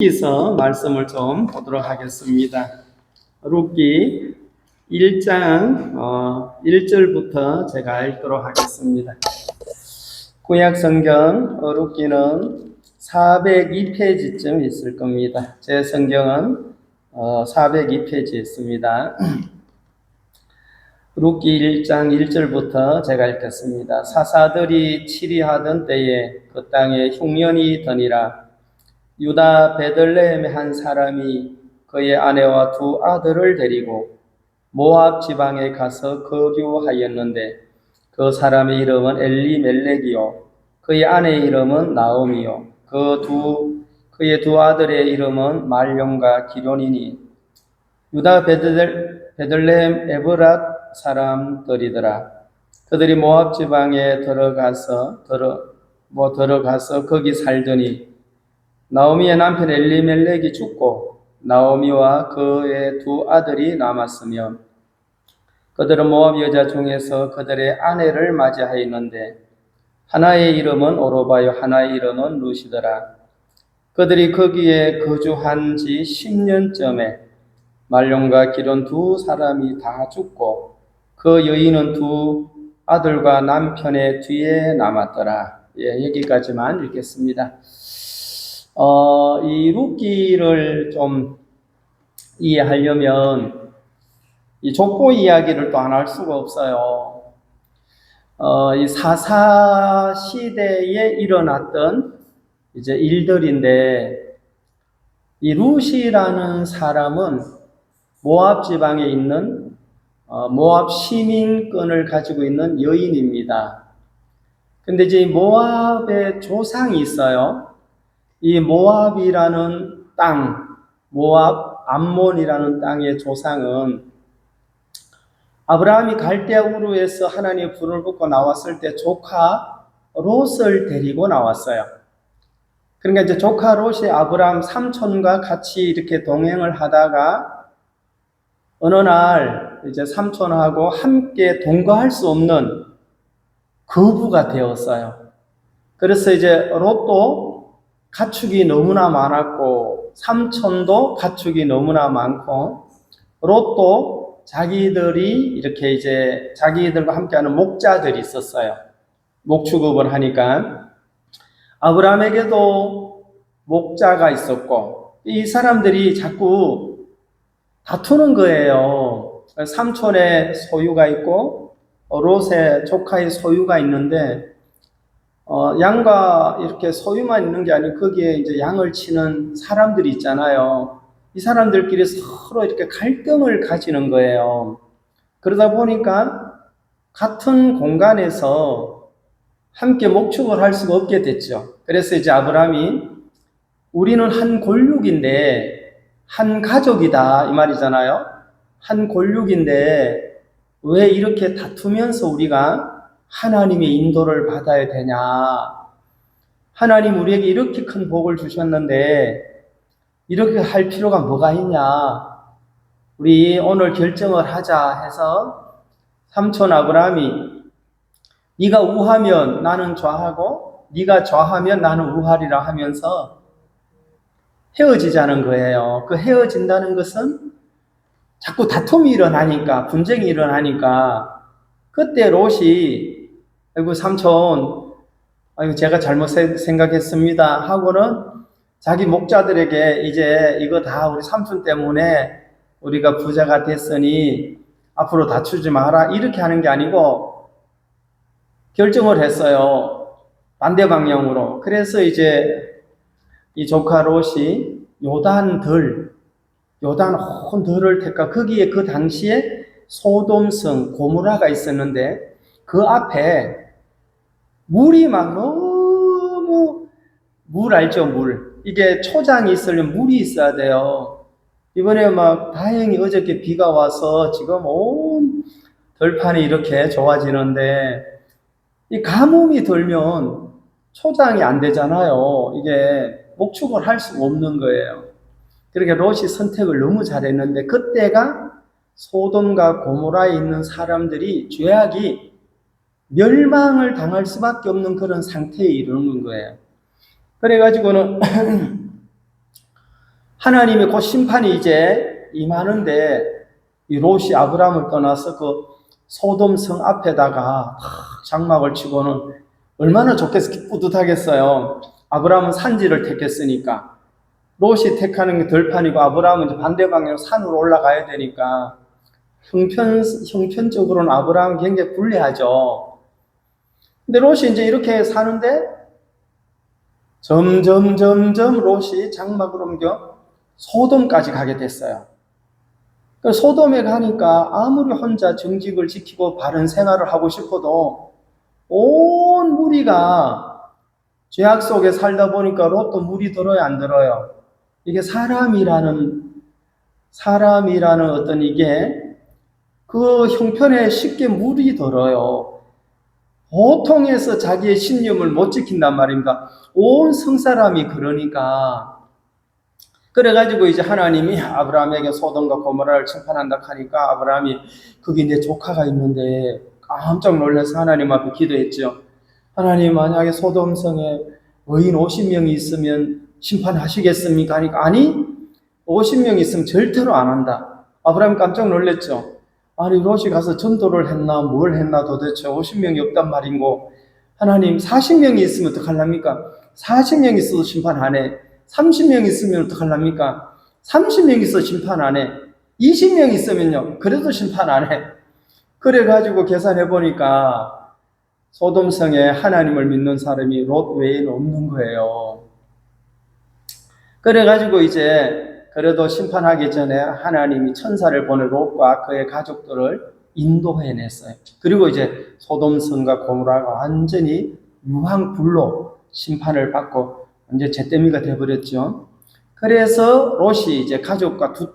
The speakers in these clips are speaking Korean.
여기서 말씀을 좀 보도록 하겠습니다. 룻기 1장 1절부터 제가 읽도록 하겠습니다. 구약 성경 룻기는 402페이지쯤 있을 겁니다. 제 성경은 402페이지 있습니다. 룻기 1장 1절부터 제가 읽겠습니다. 사사들이 치리하던 때에 그 땅에 흉년이 더니라. 유다 베들레헴의 한 사람이 그의 아내와 두 아들을 데리고 모압 지방에 가서 거주하였는데 그 사람의 이름은 엘리멜렉이요 그의 아내의 이름은 나오미요 그의 두 아들의 이름은 말용과 기론이니 유다 베들레헴 에브랏 사람들이더라. 그들이 모압 지방에 들어가서 거기 살더니 나오미의 남편 엘리멜렉이 죽고 나오미와 그의 두 아들이 남았으며 그들은 모압 여자 중에서 그들의 아내를 맞이하였는데 하나의 이름은 오로바요 하나의 이름은 루시더라. 그들이 거기에 거주한 지 10년쯤에 말용과 기론 두 사람이 다 죽고 그 여인은 두 아들과 남편의 뒤에 남았더라. 여기까지만 읽겠습니다. 이 룻기를 좀 이해하려면 이 족보 이야기를 또 안 할 수가 없어요. 이 사사 시대에 일어났던 이제 일들인데 이 룻이라는 사람은 모압 지방에 있는 모압 시민권을 가지고 있는 여인입니다. 근데 이제 모압의 조상이 있어요. 이 모압이라는 땅, 모압 암몬이라는 땅의 조상은 아브라함이 갈대아 우르에서 하나님의 불을 붙고 나왔을 때 조카 롯을 데리고 나왔어요. 그러니까 이제 조카 롯이 아브라함 삼촌과 같이 이렇게 동행을 하다가 어느 날 이제 삼촌하고 함께 동거할 수 없는 거부가 되었어요. 그래서 이제 롯도 가축이 너무나 많았고 삼촌도 가축이 너무나 많고 롯도 자기들이 이렇게 이제 자기들과 함께하는 목자들이 있었어요. 목축업을 하니까 아브라함에게도 목자가 있었고 이 사람들이 자꾸 다투는 거예요. 삼촌의 소유가 있고 롯의 조카의 소유가 있는데 양과 이렇게 소유만 있는 게 아니고 거기에 이제 양을 치는 사람들이 있잖아요. 이 사람들끼리 서로 이렇게 갈등을 가지는 거예요. 그러다 보니까 같은 공간에서 함께 목축을 할 수가 없게 됐죠. 그래서 이제 아브라함이 우리는 한 골육인데 한 가족이다 이 말이잖아요. 한 골육인데 왜 이렇게 다투면서 우리가 하나님의 인도를 받아야 되냐. 하나님 우리에게 이렇게 큰 복을 주셨는데 이렇게 할 필요가 뭐가 있냐. 우리 오늘 결정을 하자 해서 삼촌 아브라함이 네가 우하면 나는 좌하고 네가 좌하면 나는 우하리라 하면서 헤어지자는 거예요. 그 헤어진다는 것은 자꾸 다툼이 일어나니까 분쟁이 일어나니까 그때 롯이 아이고 삼촌 아이고 제가 잘못 생각했습니다 하고는 자기 목자들에게 이제 이거 다 우리 삼촌 때문에 우리가 부자가 됐으니 앞으로 다투지 마라 이렇게 하는 게 아니고 결정을 했어요. 반대 방향으로. 그래서 이제 이 조카 롯이 요단 온 들을 택하 거기에 그 당시에 소돔성 고무라가 있었는데 그 앞에 물이 막 너무 물 알죠? 물. 이게 초장이 있으려면 물이 있어야 돼요. 이번에 막 다행히 어저께 비가 와서 지금 온 들판이 이렇게 좋아지는데 이 가뭄이 들면 초장이 안 되잖아요. 이게 목축을 할 수가 없는 거예요. 그러니까 롯이 선택을 너무 잘했는데 그때가 소돔과 고모라에 있는 사람들이 죄악이 멸망을 당할 수밖에 없는 그런 상태에 이르는 거예요. 그래가지고는 하나님의 곧 심판이 이제 임하는데 이 롯이 아브라함을 떠나서 그 소돔 성 앞에다가 장막을 치고는 얼마나 좋겠어, 뿌듯하겠어요. 아브라함은 산지를 택했으니까. 롯이 택하는 게 들판이고 아브라함은 이제 반대 방향으로 산으로 올라가야 되니까 형편적으로는 아브라함은 굉장히 불리하죠. 근데 롯이 이제 이렇게 사는데 점점 롯이 장막을 옮겨 소돔까지 가게 됐어요. 소돔에 가니까 아무리 혼자 정직을 지키고 바른 생활을 하고 싶어도 온 무리가 죄악 속에 살다 보니까 롯도 물이 들어요, 안 들어요? 이게 사람이라는 어떤 이게 그 형편에 쉽게 물이 들어요. 보통에서 자기의 신념을 못 지킨단 말입니다. 온 성사람이 그러니까. 그래가지고 이제 하나님이 아브라함에게 소돔과 고모라를 심판한다 하니까 아브라함이 거기 내 조카가 있는데 깜짝 놀라서 하나님 앞에 기도했죠. 하나님, 만약에 소돔성에 의인 50명이 있으면 심판하시겠습니까? 하니까 아니, 50명 있으면 절대로 안 한다. 아브라함이 깜짝 놀랐죠. 아니, 롯이 가서 전도를 했나 뭘 했나 도대체 50명이 없단 말인고, 하나님 40명이 있으면 어떡하랍니까? 40명 있어도 심판 안 해. 30명 있으면 어떡하랍니까? 30명 있어 심판 안 해. 20명 있으면요, 그래도 심판 안 해. 그래가지고 계산해 보니까 소돔성에 하나님을 믿는 사람이 롯 외에는 없는 거예요. 그래가지고 이제 그래도 심판하기 전에 하나님이 천사를 보내 롯과 그의 가족들을 인도해냈어요. 그리고 이제 소돔성과 고모라가 완전히 유황불로 심판을 받고 이제 잿더미가 되어버렸죠. 그래서 롯이 이제 가족과 두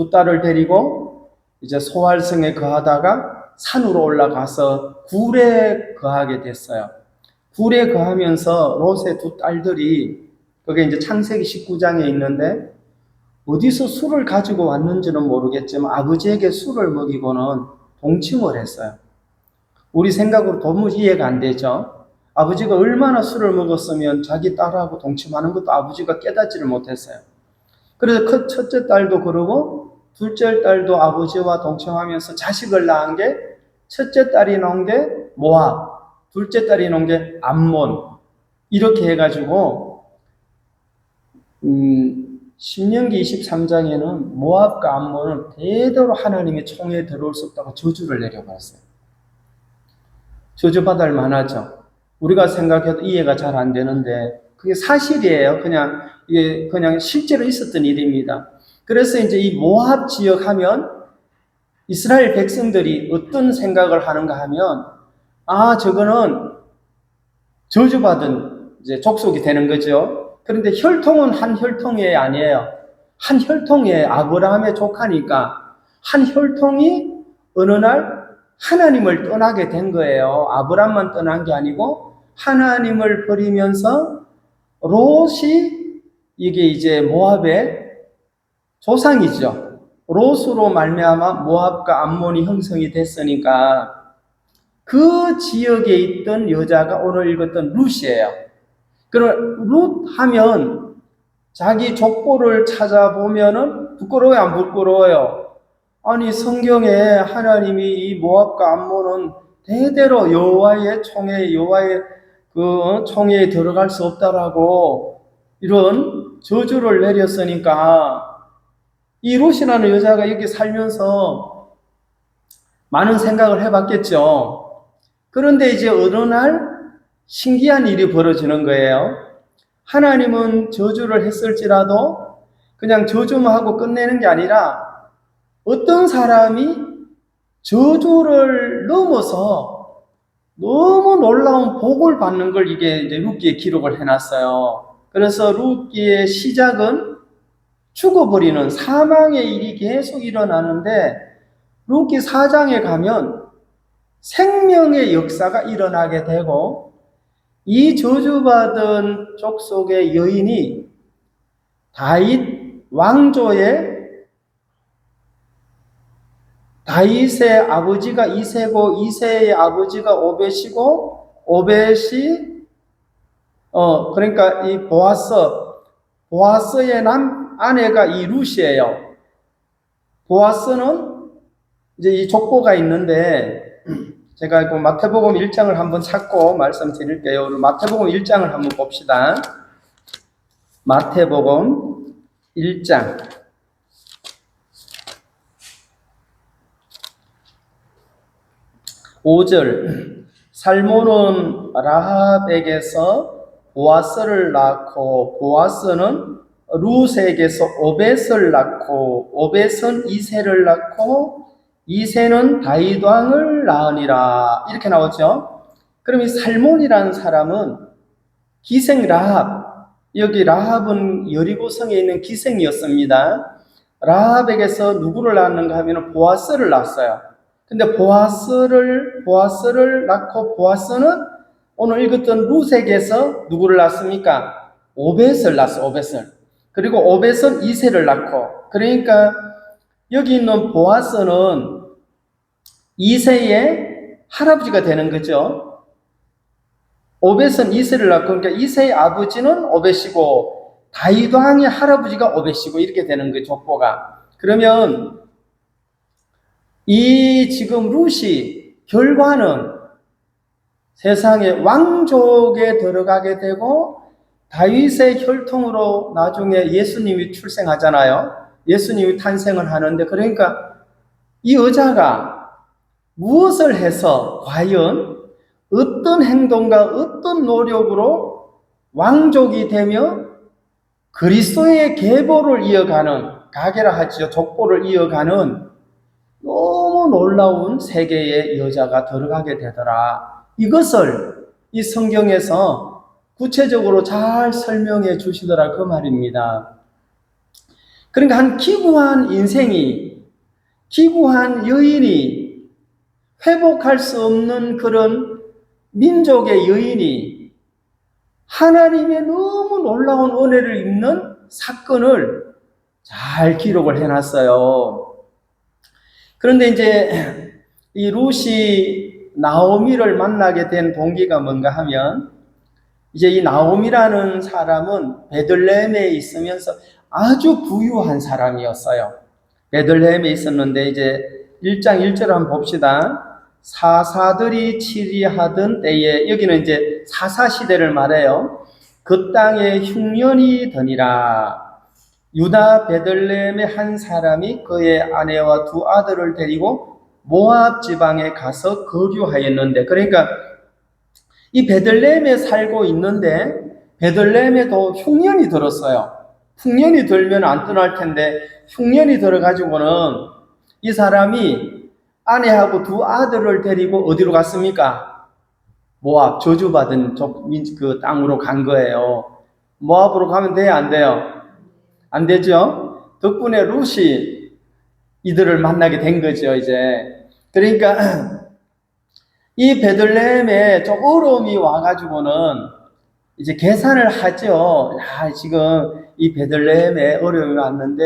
딸을 데리고 이제 소알성에 거하다가 산으로 올라가서 굴에 거하게 됐어요. 굴에 거하면서 롯의 두 딸들이, 그게 이제 창세기 19장에 있는데 어디서 술을 가지고 왔는지는 모르겠지만 아버지에게 술을 먹이고는 동침을 했어요. 우리 생각으로 도무지 이해가 안 되죠. 아버지가 얼마나 술을 먹었으면 자기 딸하고 동침하는 것도 아버지가 깨닫지를 못했어요. 그래서 첫째 딸도 그러고 둘째 딸도 아버지와 동침하면서 자식을 낳은 게, 첫째 딸이 낳은 게 모압, 둘째 딸이 낳은 게 암몬, 이렇게 해가지고 신명기 23장에는 모압과 암몬은 대대로 하나님의 총에 들어올 수 없다고 저주를 내려버렸어요. 저주받을 만하죠. 우리가 생각해도 이해가 잘 안 되는데 그게 사실이에요. 이게 그냥 실제로 있었던 일입니다. 그래서 이제 이 모압 지역 하면 이스라엘 백성들이 어떤 생각을 하는가 하면, 저거는 저주받은 이제 족속이 되는 거죠. 그런데 혈통은 한 혈통이 아니에요. 한 혈통의 아브라함의 조카니까 한 혈통이 어느 날 하나님을 떠나게 된 거예요. 아브라함만 떠난 게 아니고 하나님을 버리면서 롯이, 이게 이제 모압의 조상이죠. 롯으로 말미암아 모압과 암몬이 형성이 됐으니까 그 지역에 있던 여자가 오늘 읽었던 룻이에요. 그럼 룻 하면 자기 족보를 찾아보면은 부끄러워요, 안 부끄러워요? 아니, 성경에 하나님이 이 모압과 암몬은 대대로 여호와의 총회에 들어갈 수 없다라고 이런 저주를 내렸으니까 이 롯이라는 여자가 여기 살면서 많은 생각을 해봤겠죠. 그런데 이제 어느 날 신기한 일이 벌어지는 거예요. 하나님은 저주를 했을지라도 그냥 저주만 하고 끝내는 게 아니라 어떤 사람이 저주를 넘어서 너무 놀라운 복을 받는 걸 이게 이제 룻기에 기록을 해놨어요. 그래서 룻기의 시작은 죽어버리는 사망의 일이 계속 일어나는데 룻기 4장에 가면 생명의 역사가 일어나게 되고, 이 저주받은 족속의 여인이 다윗의 아버지가 이세고 이세의 아버지가 오벳이고 오벳이 그러니까 이 보아스의 아내가 이 룻이에요. 보아스는 이제 이 족보가 있는데 제가 그 마태복음 1장을 한번 찾고 말씀드릴게요. 마태복음 1장을 한번 봅시다. 마태복음 1장 5절. 살몬은 라합에게서 보아스를 낳고 보아스는 룻에게서 오벳을 낳고 오벳은 이새를 낳고 이새는 다윗 왕을 낳으니라. 이렇게 나오죠. 그럼 이 살몬이라는 사람은 기생 라합, 여기 라합은 여리고성에 있는 기생이었습니다. 라합에게서 누구를 낳았는가 하면 보아스를 낳았어요. 근데 보아스를 낳고 보아스는 오늘 읽었던 룻에게서 누구를 낳습니까? 오벳을 낳았어, 오벳을. 그리고 오벳은 이새를 낳고, 그러니까 여기 있는 보아스는 이새의 할아버지가 되는 거죠. 오벳은 이새를 낳고, 그러니까 이새의 아버지는 오벳이고 다윗 왕의 할아버지가 오벳이고 이렇게 되는 거예요, 족보가. 그러면 이 지금 룻이 결과는 세상의 왕족에 들어가게 되고 다윗의 혈통으로 나중에 예수님이 출생하잖아요. 예수님이 탄생을 하는데, 그러니까 이 여자가 무엇을 해서 과연 어떤 행동과 어떤 노력으로 왕족이 되며 그리스도의 계보를 이어가는, 가계라 하지요, 족보를 이어가는 너무 놀라운 세계의 여자가 들어가게 되더라. 이것을 이 성경에서 구체적으로 잘 설명해 주시더라, 그 말입니다. 그러니까 한 기구한 인생이, 기구한 여인이, 회복할 수 없는 그런 민족의 여인이 하나님의 너무 놀라운 은혜를 입는 사건을 잘 기록을 해놨어요. 그런데 이제 이 룻이 나오미를 만나게 된 동기가 뭔가 하면, 이제 이 나오미라는 사람은 베들레헴에 있으면서 아주 부유한 사람이었어요. 베들레헴에 있었는데 이제 1장 1절을 한번 봅시다. 사사들이 치리하던 때에, 여기는 이제 사사시대를 말해요. 그 땅에 흉년이 더니라. 유다 베들레헴의 한 사람이 그의 아내와 두 아들을 데리고 모압 지방에 가서 거류하였는데, 그러니까 이 베들레헴에 살고 있는데 베들레헴에도 흉년이 들었어요. 흉년이 들면 안 떠날 텐데 흉년이 들어가지고는 이 사람이 아내하고 두 아들을 데리고 어디로 갔습니까? 모압, 저주받은 그 땅으로 간 거예요. 모압으로 가면 돼요, 안 돼요? 안 되죠? 덕분에 룻이 이들을 만나게 된 거죠, 이제. 그러니까 이 베들레헴에 좀 어려움이 와가지고는 이제 계산을 하죠. 야, 지금 이 베들레헴에 어려움이 왔는데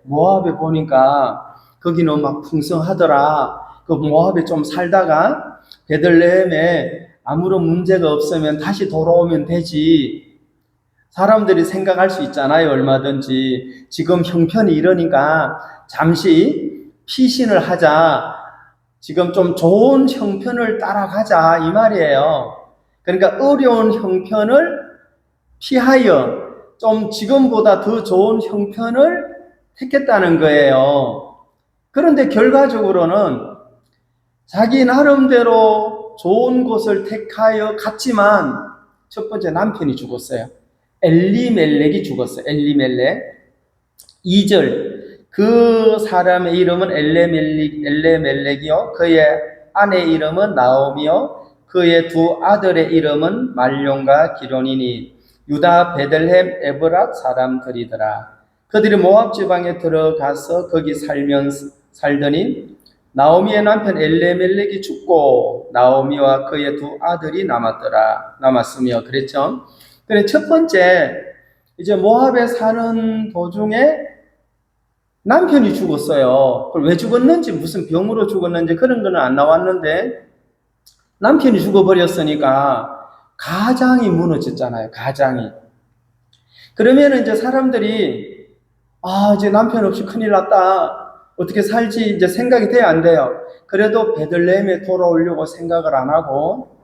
모압에 보니까 거기는 막 풍성하더라. 그 모압에 좀 살다가 베들레헴에 아무런 문제가 없으면 다시 돌아오면 되지. 사람들이 생각할 수 있잖아요, 얼마든지. 지금 형편이 이러니까 잠시 피신을 하자. 지금 좀 좋은 형편을 따라가자, 이 말이에요. 그러니까 어려운 형편을 피하여 좀 지금보다 더 좋은 형편을 택했다는 거예요. 그런데 결과적으로는 자기 나름대로 좋은 곳을 택하여 갔지만 첫 번째 남편이 죽었어요. 엘리멜렉이 죽었어요. 엘리멜렉. 2절. 그 사람의 이름은 엘레멜렉이요. 그의 아내 이름은 나오미요. 그의 두 아들의 이름은 말룡과 기론이니 유다 베들레헴 에브랏 사람들이더라. 그들이 모압 지방에 들어가서 거기 살더니 나오미의 남편 엘레멜렉이 죽고 나오미와 그의 두 아들이 남았으며 그랬죠. 그래, 첫 번째 이제 모압에 사는 도중에 남편이 죽었어요. 왜 죽었는지, 무슨 병으로 죽었는지 그런 거는 안 나왔는데 남편이 죽어버렸으니까 가장이 무너졌잖아요. 가장이. 그러면 이제 사람들이 이제 남편 없이 큰일 났다. 어떻게 살지 이제 생각이 돼야 안 돼요. 그래도 베들레헴에 돌아오려고 생각을 안 하고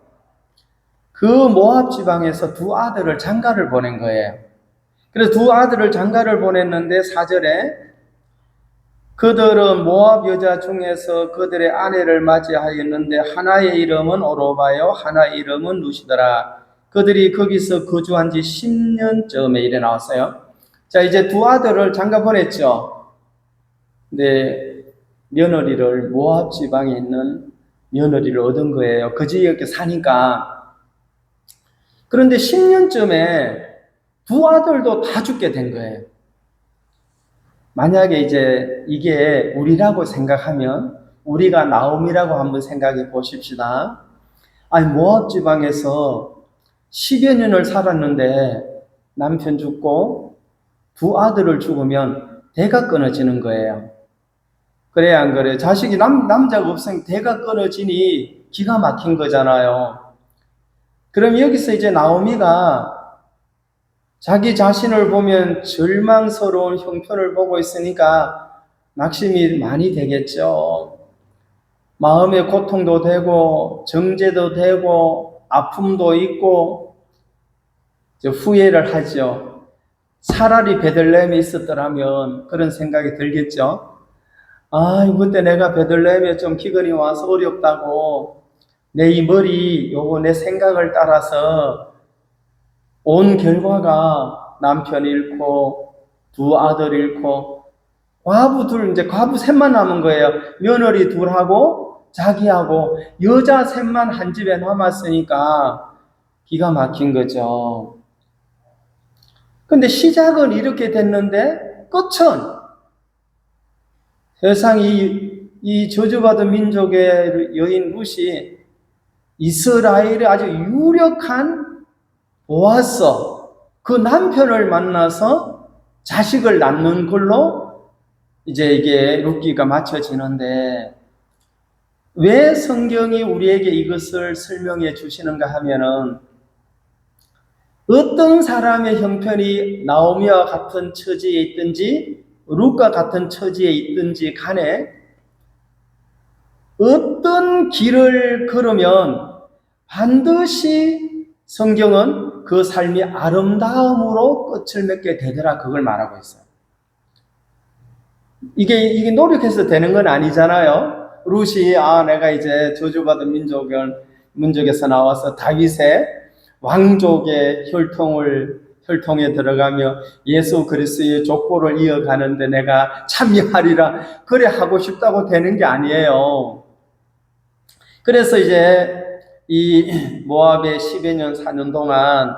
그 모압 지방에서 두 아들을 장가를 보낸 거예요. 그래서 두 아들을 장가를 보냈는데 4절에 그들은 모압 여자 중에서 그들의 아내를 맞이하였는데 하나의 이름은 오로바요 하나의 이름은 루시더라. 그들이 거기서 거주한 지 10년쯤에 이래 나왔어요. 자, 이제 두 아들을 장가 보냈죠. 근데 며느리를 모압 지방에 있는 며느리를 얻은 거예요. 그 지역에 사니까. 그런데 10년쯤에 두 아들도 다 죽게 된 거예요. 만약에 이제 이게 우리라고 생각하면 우리가 나옴이라고 한번 생각해 보십시다. 아니, 모압 지방에서 10여 년을 살았는데 남편 죽고 두 아들을 죽으면 대가 끊어지는 거예요. 그래야 안 그래요? 자식이 남자가 없으면 대가 끊어지니 기가 막힌 거잖아요. 그럼 여기서 이제 나오미가 자기 자신을 보면 절망스러운 형편을 보고 있으니까 낙심이 많이 되겠죠. 마음의 고통도 되고 정죄도 되고 아픔도 있고 후회를 하죠. 차라리 베들레헴에 있었더라면 그런 생각이 들겠죠. 그때 내가 베들레헴에 좀 기근이 와서 어렵다고 내 이 머리 요거 내 생각을 따라서 온 결과가 남편 잃고 두 아들 잃고 과부 둘, 이제 과부 셋만 남은 거예요. 며느리 둘하고 자기하고 여자 셋만 한 집에 남았으니까 기가 막힌 거죠. 근데 시작은 이렇게 됐는데 끝은 세상이 이 저주받은 민족의 여인 룻이 이스라엘의 아주 유력한 보아스 그 남편을 만나서 자식을 낳는 걸로 이제 이게 룻기가 맞춰지는데 왜 성경이 우리에게 이것을 설명해 주시는가 하면은 어떤 사람의 형편이 나오미와 같은 처지에 있든지 룻과 같은 처지에 있든지 간에 어떤 길을 걸으면 반드시 성경은 그 삶이 아름다움으로 끝을 맺게 되더라 그걸 말하고 있어요. 이게 노력해서 되는 건 아니잖아요. 룻이 내가 이제 저주받은 민족에서 나와서 다윗의 왕족의 혈통에 들어가며 예수 그리스도의 족보를 이어가는데 내가 참여하리라 그래 하고 싶다고 되는 게 아니에요. 그래서 이제 이 모압에 10여 년 사는 동안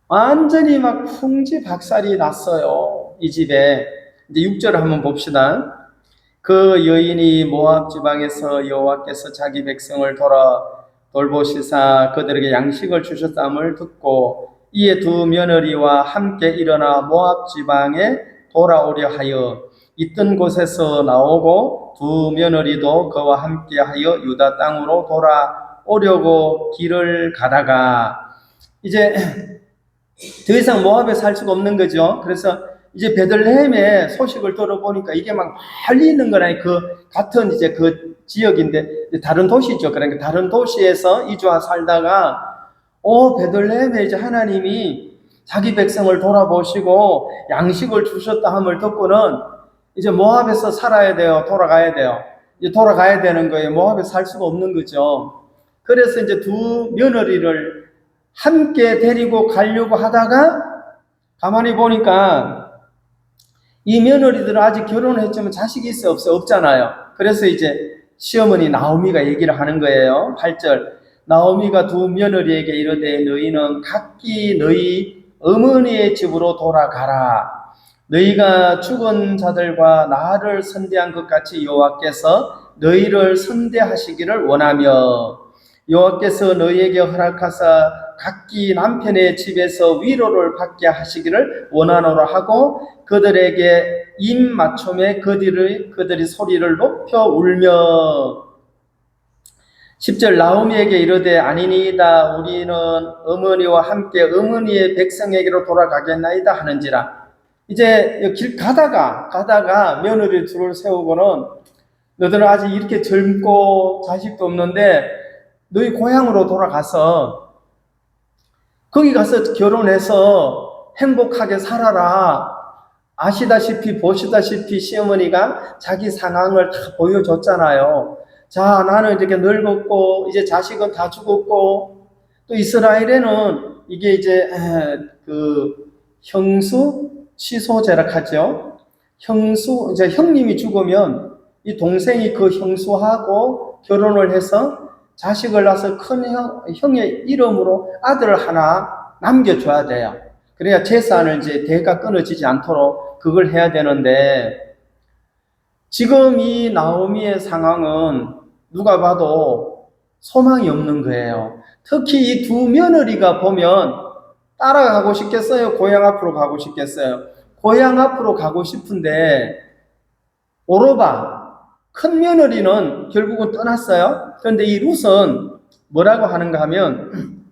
완전히 막 풍지박살이 났어요. 이 집에. 이제 6절을 한번 봅시다. 그 여인이 모압 지방에서 여호와께서 자기 백성을 돌보시사 그들에게 양식을 주셨음을 듣고 이에 두 며느리와 함께 일어나 모압 지방에 돌아오려 하여 있던 곳에서 나오고 두 며느리도 그와 함께 하여 유다 땅으로 돌아오려고 길을 가다가 이제 더 이상 모압에 살 수가 없는 거죠. 그래서 이제 베들레헴의 소식을 들어보니까 이게 막 빨리 있는 거라니 그 같은 이제 그 지역인데 다른 도시죠. 그러니까 다른 도시에서 이주와 살다가 베들레헴에 이제 하나님이 자기 백성을 돌아보시고 양식을 주셨다 함을 듣고는 이제 모압에서 살아야 돼요. 돌아가야 돼요. 이제 돌아가야 되는 거예요. 모압에 살 수가 없는 거죠. 그래서 이제 두 며느리를 함께 데리고 가려고 하다가 가만히 보니까 이 며느리들은 아직 결혼했지만 자식이 있어 없어 없잖아요. 그래서 이제 시어머니 나오미가 얘기를 하는 거예요. 8절 나오미가 두 며느리에게 이르되 너희는 각기 너희 어머니의 집으로 돌아가라. 너희가 죽은 자들과 나를 선대한 것 같이 여호와께서 너희를 선대하시기를 원하며 여호와께서 너희에게 허락하사 각기 남편의 집에서 위로를 받게 하시기를 원하노라 하고 그들에게 입 맞춤에 그들이 소리를 높여 울며 10절 나오미에게 이르되 아니니이다 우리는 어머니와 함께 어머니의 백성에게로 돌아가겠나이다 하는지라. 이제 길 가다가 며느리 둘을 세우고는 너희들은 아직 이렇게 젊고 자식도 없는데 너희 고향으로 돌아가서 거기 가서 결혼해서 행복하게 살아라. 아시다시피 보시다시피 시어머니가 자기 상황을 다 보여줬잖아요. 자, 나는 이렇게 늙었고 이제 자식은 다 죽었고 또 이스라엘에는 이게 이제 그 형수 취소제라 하죠. 이제 형님이 죽으면 이 동생이 그 형수하고 결혼을 해서 자식을 낳아서 큰 형의 이름으로 아들을 하나 남겨줘야 돼요. 그래야 재산을 이제 대가 끊어지지 않도록 그걸 해야 되는데, 지금 이 나오미의 상황은 누가 봐도 소망이 없는 거예요. 특히 이 두 며느리가 보면 따라가고 싶겠어요? 고향 앞으로 가고 싶겠어요? 고향 앞으로 가고 싶은데, 오로바 큰 며느리는 결국은 떠났어요. 그런데 이 룻은 뭐라고 하는가 하면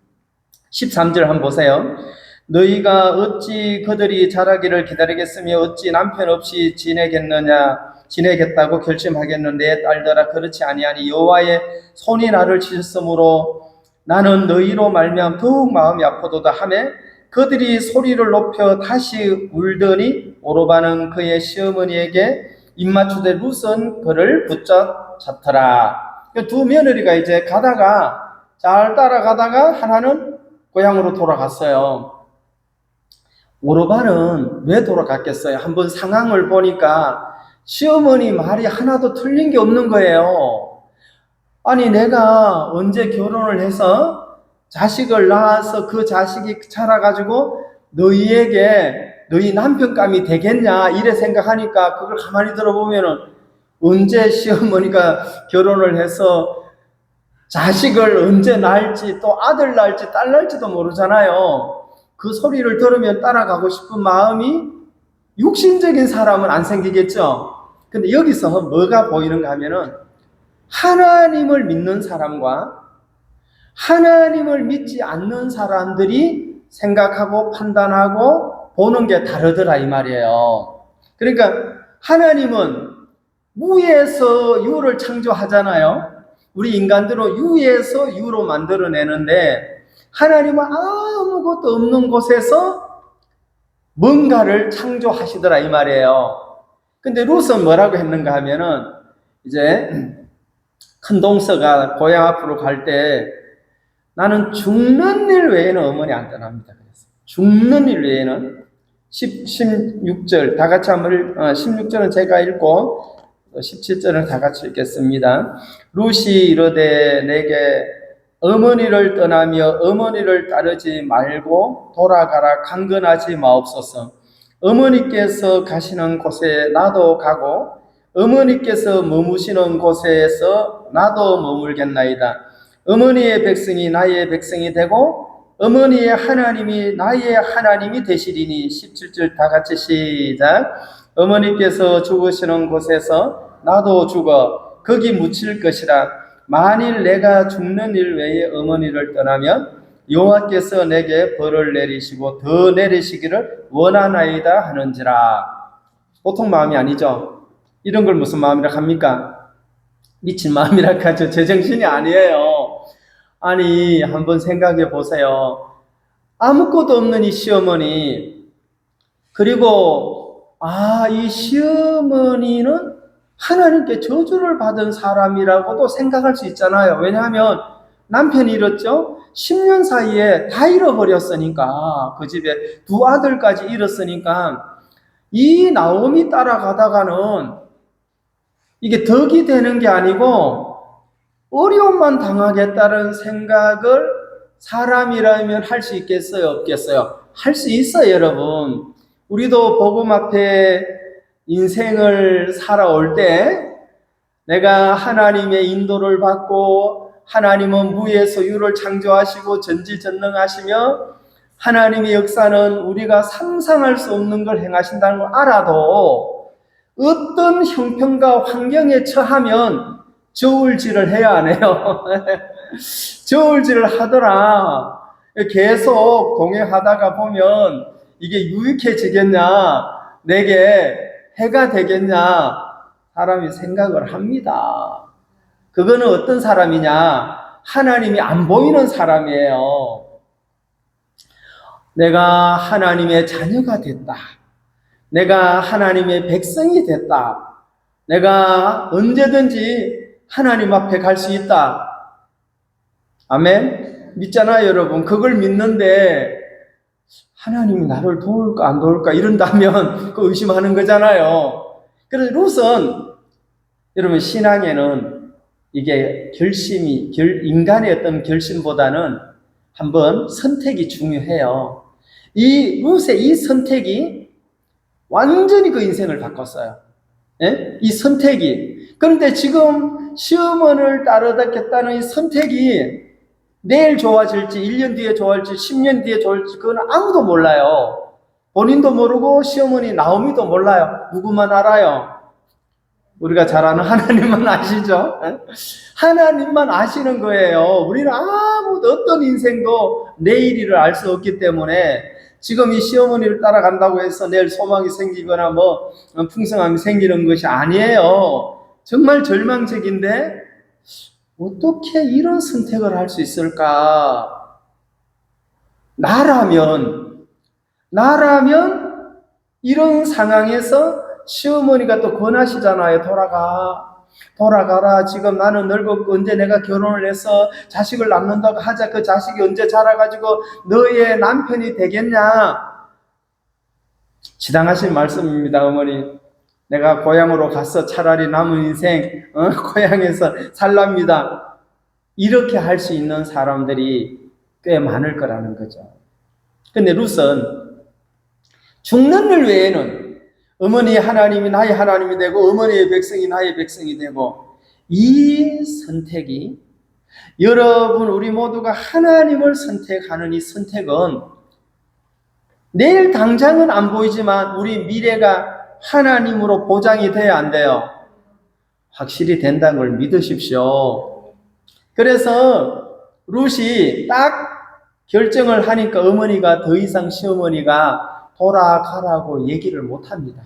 13절 한번 보세요. 너희가 어찌 그들이 자라기를 기다리겠으며 어찌 남편 없이 지내겠다고 결심하겠는데 딸들아 그렇지 아니하니 여호와의 손이 나를 치셨으므로 나는 너희로 말미암아 더욱 마음이 아프도다 하매 그들이 소리를 높여 다시 울더니 오로바는 그의 시어머니에게 입맞추되 룻은 그를 붙잡더라. 두 며느리가 이제 가다가 잘 따라가다가 하나는 고향으로 돌아갔어요. 오로바는 왜 돌아갔겠어요? 한번 상황을 보니까 시어머니 말이 하나도 틀린 게 없는 거예요. 아니 내가 언제 결혼을 해서 자식을 낳아서 그 자식이 자라가지고 너희 남편감이 되겠냐 이래 생각하니까 그걸 가만히 들어보면은 언제 시어머니가 결혼을 해서 자식을 언제 낳을지 또 아들 낳을지 딸 낳을지도 모르잖아요. 그 소리를 들으면 따라가고 싶은 마음이 육신적인 사람은 안 생기겠죠. 근데 여기서 뭐가 보이는가 하면은 하나님을 믿는 사람과 하나님을 믿지 않는 사람들이 생각하고 판단하고 보는 게 다르더라 이 말이에요. 그러니까 하나님은 무에서 유를 창조하잖아요. 우리 인간들은 유에서 유로 만들어내는데 하나님은 아무것도 없는 곳에서 뭔가를 창조하시더라 이 말이에요. 근데 룻은 뭐라고 했는가 하면은 이제 큰 동서가 고향 앞으로 갈 때 나는 죽는 일 외에는 어머니 안 떠납니다. 그래서 죽는 일 외에는 16절 다 같이 한번 16절은 제가 읽고 17절은 다 같이 읽겠습니다. 룻이 이르되 내게 어머니를 떠나며 어머니를 따르지 말고 돌아가라 강건하지 마옵소서. 어머니께서 가시는 곳에 나도 가고 어머니께서 머무시는 곳에서 나도 머물겠나이다. 어머니의 백성이 나의 백성이 되고 어머니의 하나님이 나의 하나님이 되시리니. 17절 다 같이 시작. 어머니께서 죽으시는 곳에서 나도 죽어 거기 묻힐 것이라. 만일 내가 죽는 일 외에 어머니를 떠나면 여호와께서 내게 벌을 내리시고 더 내리시기를 원하나이다 하는지라. 보통 마음이 아니죠. 이런 걸 무슨 마음이라 합니까? 미친 마음이라 하죠. 제정신이 아니에요. 아니 한번 생각해 보세요. 아무것도 없는 이 시어머니, 그리고 이 시어머니는 하나님께 저주를 받은 사람이라고도 생각할 수 있잖아요. 왜냐하면 남편이 잃었죠. 10년 사이에 다 잃어버렸으니까, 그 집에 두 아들까지 잃었으니까 이 나오미 따라가다가는 이게 덕이 되는 게 아니고 어려움만 당하겠다는 생각을 사람이라면 할 수 있겠어요? 없겠어요? 할 수 있어요, 여러분. 우리도 복음 앞에 인생을 살아올 때 내가 하나님의 인도를 받고 하나님은 무에서 유를 창조하시고 전지전능하시며 하나님의 역사는 우리가 상상할 수 없는 걸 행하신다는 걸 알아도 어떤 형편과 환경에 처하면 저울질을 해야 하네요. 저울질을 하더라. 계속 공회하다가 보면 이게 유익해지겠냐? 내게 해가 되겠냐? 사람이 생각을 합니다. 그거는 어떤 사람이냐? 하나님이 안 보이는 사람이에요. 내가 하나님의 자녀가 됐다. 내가 하나님의 백성이 됐다. 내가 언제든지 하나님 앞에 갈 수 있다. 아멘? 믿잖아요, 여러분. 그걸 믿는데 하나님이 나를 도울까 안 도울까 이런다면 그 의심하는 거잖아요. 그래서 룻은 여러분 신앙에는 이게 인간의 어떤 결심보다는 한번 선택이 중요해요. 이 룻의 이 선택이 완전히 그 인생을 바꿨어요. 예? 이 선택이. 그런데 지금 시어머니를 따르겠다는 이 선택이 내일 좋아질지, 1년 뒤에 좋아질지, 10년 뒤에 좋아질지, 그건 아무도 몰라요. 본인도 모르고 시어머니 나오미도 몰라요. 누구만 알아요? 우리가 잘 아는 하나님만 아시죠? 하나님만 아시는 거예요. 우리는 아무도 어떤 인생도 내일을 알 수 없기 때문에 지금 이 시어머니를 따라간다고 해서 내일 소망이 생기거나 뭐 풍성함이 생기는 것이 아니에요. 정말 절망적인데 어떻게 이런 선택을 할 수 있을까? 나라면 이런 상황에서 시어머니가 또 권하시잖아요. 돌아가라. 지금 나는 늙었고 언제 내가 결혼을 해서 자식을 낳는다고 하자. 그 자식이 언제 자라가지고 너의 남편이 되겠냐? 지당하신 말씀입니다, 어머니. 내가 고향으로 가서 차라리 남은 인생 고향에서 살랍니다. 이렇게 할 수 있는 사람들이 꽤 많을 거라는 거죠. 근데 룻은 죽는 일 외에는 어머니의 하나님이 나의 하나님이 되고 어머니의 백성이 나의 백성이 되고 이 선택이 여러분 우리 모두가 하나님을 선택하는 이 선택은 내일 당장은 안 보이지만 우리 미래가 하나님으로 보장이 돼야 안 돼요. 확실히 된다는 걸 믿으십시오. 그래서 룻이 딱 결정을 하니까 어머니가 더 이상 시어머니가 돌아가라고 얘기를 못합니다.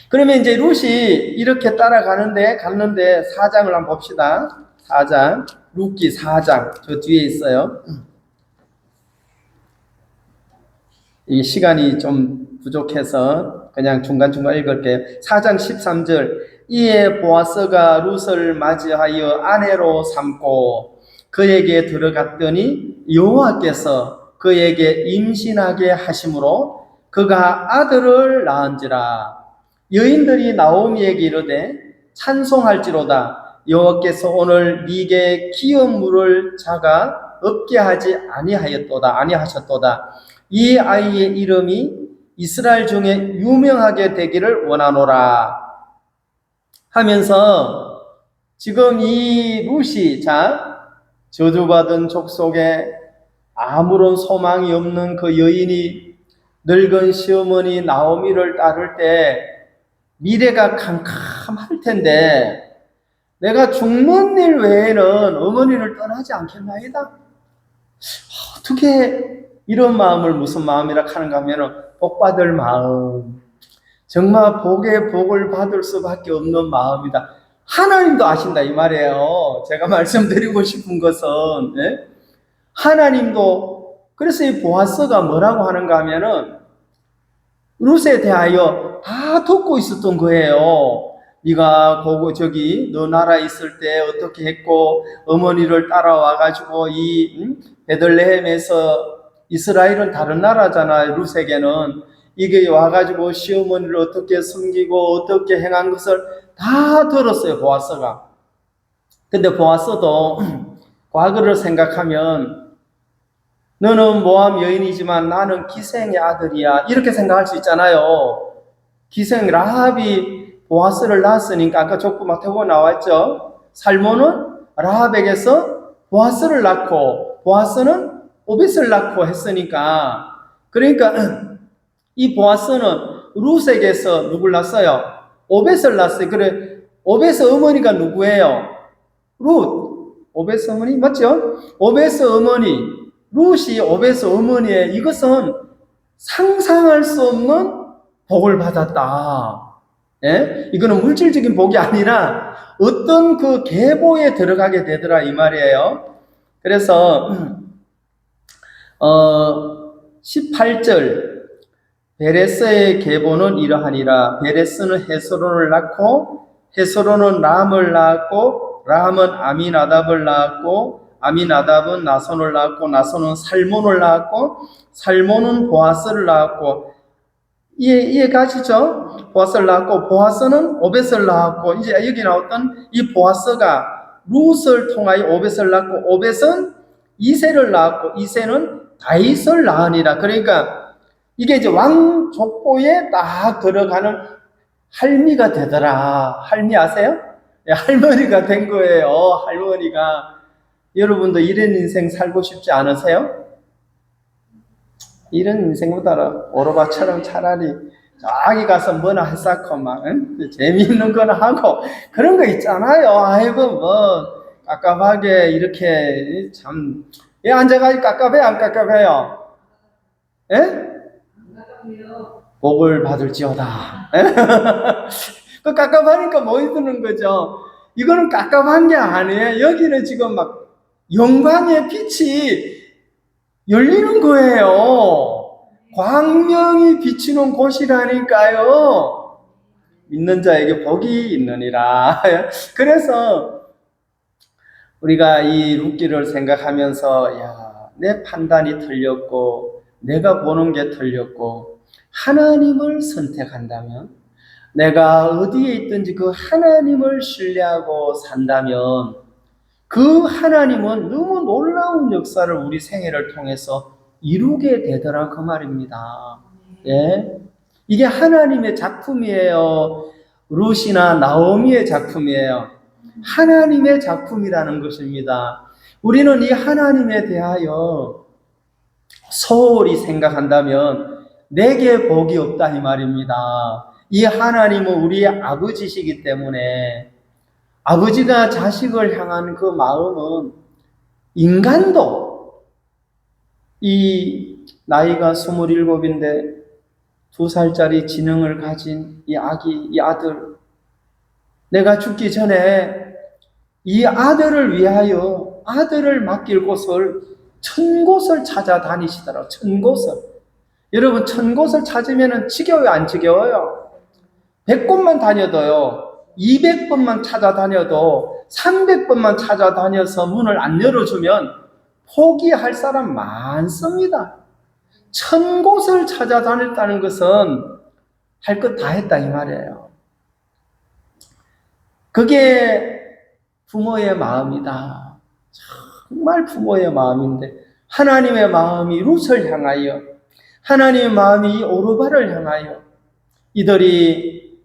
그러면 이제 룻이 이렇게 갔는데 4장을 한번 봅시다. 4장, 룻기 4장 저 뒤에 있어요. 이 시간이 좀 부족해서 그냥 중간중간 읽을게요. 4장 13절 이에 보아스가 룻을 맞이하여 아내로 삼고 그에게 들어갔더니 여호와께서 그에게 임신하게 하심으로 그가 아들을 낳은지라. 여인들이 나오미에게 이르되 찬송할지로다. 여호와께서 오늘 네게 기업 물을 자가 없게 하지 아니하셨도다. 이 아이의 이름이 이스라엘 중에 유명하게 되기를 원하노라 하면서 지금 이 룻이 저주받은 족속에 아무런 소망이 없는 그 여인이 늙은 시어머니 나오미를 따를 때 미래가 캄캄할 텐데 내가 죽는 일 외에는 어머니를 떠나지 않겠나이다. 어떻게 이런 마음을 무슨 마음이라 하는가 하면은 복받을 마음, 정말 복에 복을 받을 수밖에 없는 마음이다. 하나님도 아신다 이 말이에요. 제가 말씀드리고 싶은 것은 하나님도 그래서 이 보아스가 뭐라고 하는가 하면은 룻에 대하여 다 돕고 있었던 거예요. 네가 너 나라에 있을 때 어떻게 했고 어머니를 따라와가지고 이 베들레헴에서 이스라엘은 다른 나라잖아요. 룻에게는 이게 와가지고 시어머니를 어떻게 숨기고 어떻게 행한 것을 다 들었어요. 보아스가. 근데 보아스도 과거를 생각하면 너는 모함 여인이지만 나는 기생의 아들이야 이렇게 생각할 수 있잖아요. 기생 라합이 보아스를 낳았으니까 아까 족보 마태복음 나왔죠. 살몬은 라합에게서 보아스를 낳고 보아스는 오벳을 낳고 했으니까 그러니까 이 보아스는 룻에게서 누굴 낳았어요? 오벳을 낳았어요. 그래 오벳의 어머니가 누구예요? 룻. 오벳의 어머니 맞죠? 오벳의 어머니 룻이 오벳의 어머니에 이것은 상상할 수 없는 복을 받았다. 예? 이거는 물질적인 복이 아니라 어떤 그 계보에 들어가게 되더라 이 말이에요. 그래서 18절 베레스의 계보는 이러하니라. 베레스는 헤스론을 낳고 헤스론은 람을 낳았고 람은 아미나답을 낳았고 아미나답은 나손을 낳았고 나손은 살몬을 낳았고 살몬은 보아스를 낳았고 이해 가시죠? 보아스를 낳았고 보아스는 오벳을 낳았고 이제 여기 나왔던 이 보아스가 룻을 통하여 오벳을 낳고 오벳은 이새를 낳았고 이새는 다윗을 낳으니라. 그러니까 이게 이제 왕 족보에 딱 들어가는 할미가 되더라. 할미 아세요? 네, 할머니가 된 거예요. 할머니가. 여러분도 이런 인생 살고 싶지 않으세요? 이런 인생보다 오로바처럼 차라리 저기 가서 뭐나 했었고 막 재미있는 거나 하고 그런 거 있잖아요. 아이고 뭐 깝깝하게 이렇게 참 앉아가지고 깝깝해요 안 깝깝해요? 예? 복을 받을지어다. 그 깝깝하니까 뭐 드는 거죠? 이거는 깝깝한 게 아니에요. 여기는 지금 막 영광의 빛이 열리는 거예요. 광명이 비치는 곳이라니까요. 믿는 자에게 복이 있느니라. 그래서 우리가 이 룻기를 생각하면서 야, 내 판단이 틀렸고 내가 보는 게 틀렸고 하나님을 선택한다면 내가 어디에 있든지 그 하나님을 신뢰하고 산다면 그 하나님은 너무 놀라운 역사를 우리 생애를 통해서 이루게 되더라 그 말입니다. 예? 이게 하나님의 작품이에요. 룻이나 나오미의 작품이에요. 하나님의 작품이라는 것입니다. 우리는 이 하나님에 대하여 소홀히 생각한다면 내게 복이 없다 이 말입니다. 이 하나님은 우리의 아버지시기 때문에 아버지가 자식을 향한 그 마음은 인간도 이 나이가 27인데 2살짜리 지능을 가진 이 아기, 이 아들 내가 죽기 전에 이 아들을 위하여 아들을 맡길 곳을 1000곳을 찾아다니시더라고요. 1000곳을. 여러분 1000곳을 찾으면 지겨워요 안 지겨워요? 100곳만 다녀도요 200번만 찾아다녀도 300번만 찾아다녀서 문을 안 열어주면 포기할 사람 많습니다. 1000곳을 찾아다녔다는 것은 할 것 다 했다 이 말이에요. 그게 부모의 마음이다. 정말 부모의 마음인데 하나님의 마음이 룻을 향하여 하나님의 마음이 오르바를 향하여 이들이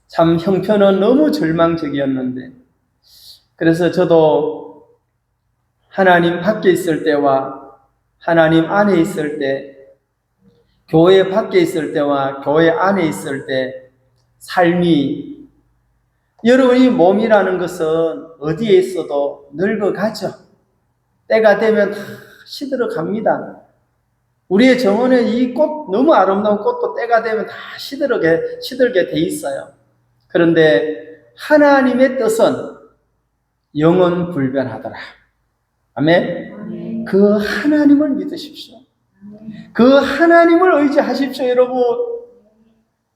참 형편은 너무 절망적이었는데 그래서 저도 하나님 밖에 있을 때와 하나님 안에 있을 때 교회 밖에 있을 때와 교회 안에 있을 때 삶이 여러분이 몸이라는 것은 어디에 있어도 늙어가죠. 때가 되면 다 시들어갑니다. 우리의 정원에 이 꽃 너무 아름다운 꽃도 때가 되면 다 시들게 돼 있어요. 그런데 하나님의 뜻은 영원 불변하더라. 아멘. 그 하나님을 믿으십시오. 그 하나님을 의지하십시오, 여러분.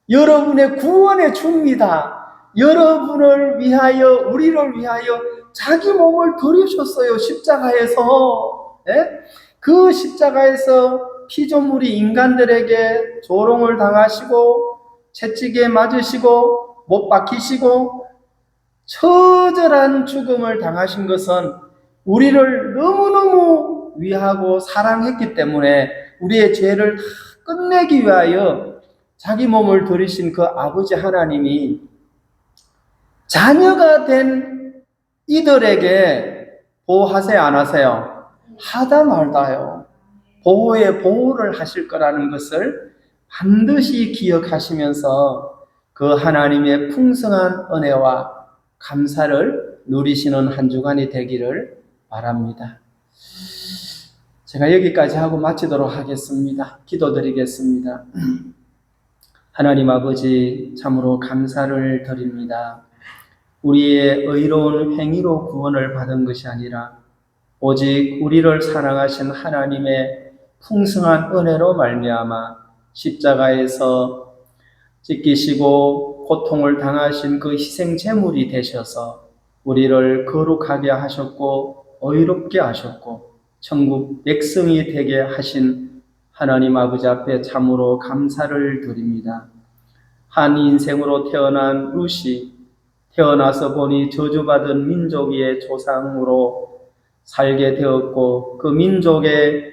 여러분의 구원의 주입니다. 여러분을 위하여, 우리를 위하여 자기 몸을 들이셨어요, 십자가에서. 예? 그 십자가에서 피조물이 인간들에게 조롱을 당하시고, 채찍에 맞으시고, 못 박히시고, 처절한 죽음을 당하신 것은 우리를 너무너무 위하고 사랑했기 때문에 우리의 죄를 다 끝내기 위하여 자기 몸을 들이신 그 아버지 하나님이 자녀가 된 이들에게 보호하세요, 안 하세요? 하다 말다요. 보호를 하실 거라는 것을 반드시 기억하시면서 그 하나님의 풍성한 은혜와 감사를 누리시는 한 주간이 되기를 바랍니다. 제가 여기까지 하고 마치도록 하겠습니다. 기도드리겠습니다. 하나님 아버지, 참으로 감사를 드립니다. 우리의 의로운 행위로 구원을 받은 것이 아니라 오직 우리를 사랑하신 하나님의 풍성한 은혜로 말미암아 십자가에서 찢기시고 고통을 당하신 그 희생 제물이 되셔서 우리를 거룩하게 하셨고 의롭게 하셨고 천국 백성이 되게 하신 하나님 아버지 앞에 참으로 감사를 드립니다. 한 인생으로 태어난 루시, 태어나서 보니 저주받은 민족의 조상으로 살게 되었고 그 민족의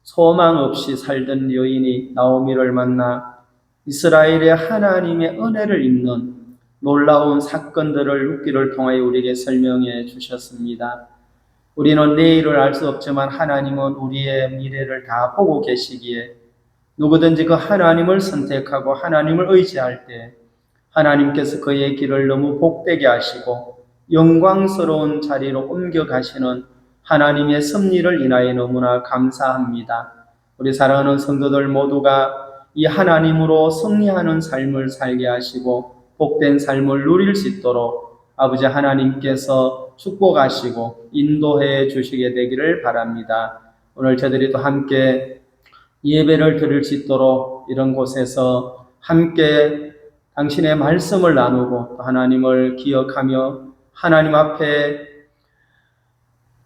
소망 없이 살던 여인이 나오미를 만나 이스라엘의 하나님의 은혜를 입는 놀라운 사건들을 룻기를 통하여 우리에게 설명해 주셨습니다. 우리는 내일을 알 수 없지만 하나님은 우리의 미래를 다 보고 계시기에 누구든지 그 하나님을 선택하고 하나님을 의지할 때 하나님께서 그의 길을 너무 복되게 하시고 영광스러운 자리로 옮겨가시는 하나님의 섭리를 인하여 너무나 감사합니다. 우리 사랑하는 성도들 모두가 이 하나님으로 승리하는 삶을 살게 하시고 복된 삶을 누릴 수 있도록 아버지 하나님께서 축복하시고 인도해 주시게 되기를 바랍니다. 오늘 저희들이 또 함께 예배를 드릴 수 있도록 이런 곳에서 함께 당신의 말씀을 나누고 또 하나님을 기억하며 하나님 앞에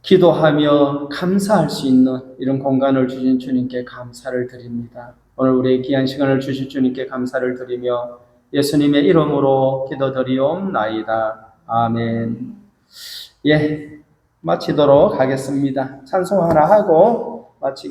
기도하며 감사할 수 있는 이런 공간을 주신 주님께 감사를 드립니다. 오늘 우리의 귀한 시간을 주실 주님께 감사를 드리며 예수님의 이름으로 기도드리옵나이다. 아멘. 예, 마치도록 하겠습니다. 찬송 하나 하고 마치